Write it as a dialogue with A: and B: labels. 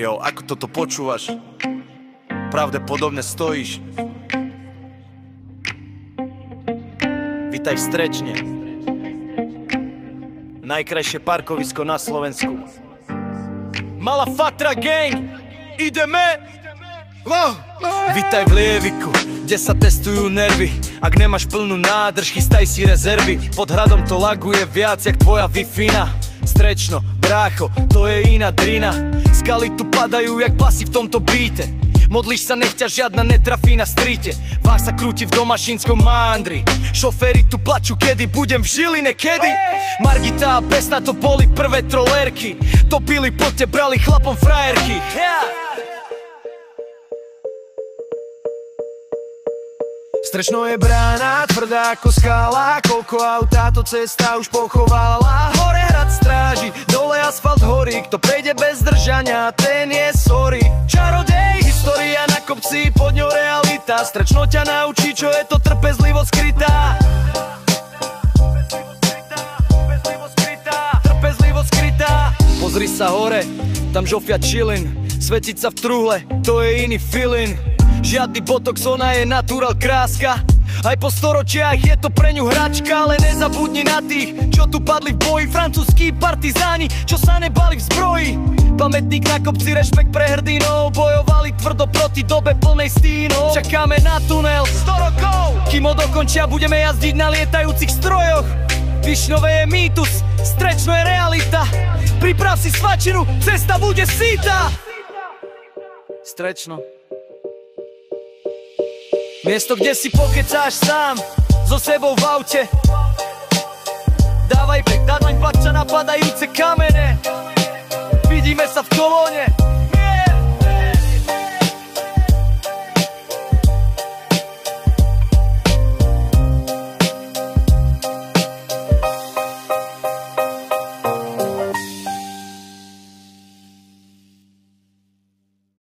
A: Jo, ako toto počúvaš? Pravdepodobne stojíš. Vítaj v Strečne. Najkrajšie parkovisko na Slovensku. Malá Fatra gang, ideme! Vítaj v Lieviku, kde sa testujú nervy. Ak nemáš plnú nádrž, chystaj si rezervy. Pod hradom to laguje viac jak tvoja Wi-Fi-na. Strečno, brácho, to je iná drina. Skaly tu padajú jak basy v tomto beate. Modlíš sa, nech ťa žiadna netrafí na streete. Váh sa krúti v domašínskom mándri. Šoféri tu plačú, kedy budem v Žiline, kedy? Margita a Besna, to boli prvé trolérky. Topili poďte, brali chlapom frajerky. Strečno je brána, tvrdá ako skala. Koľko aut táto cesta už pochovala. Hore hrad stráži, dole asfalt horí. Kto prejde bez držania, ten je sorry. Čarodej, história na kopci, pod ňou realita. Strečno ťa naučí, čo je to trpezlivosť skrytá. Trpezlivosť skrytá. Pozri sa hore, tam žofia chillin. Svetiť sa v truhle, to je iný feeling. Žiadny botox, ona je natural kráska. Aj po storočiach je to pre ňu hračka. Ale nezabudni na tých, čo tu padli v boji. Francúzskí partizáni, čo sa nebali v zbroji. Pamätník na kopci, rešpekt pre hrdinov. Bojovali tvrdo proti dobe plnej stínov. Čakáme na tunel 100 rokov. Kým ho dokončia, budeme jazdiť na lietajúcich strojoch. Višňové je mýtus, Strečno je realita. Priprav si svačinu, cesta bude síta. Strečno, miesto, kde si pokecáš sám so sebou v aute. Dávaj pek, dávaň plača napadajúce kamene. Vidíme sa v kolóne,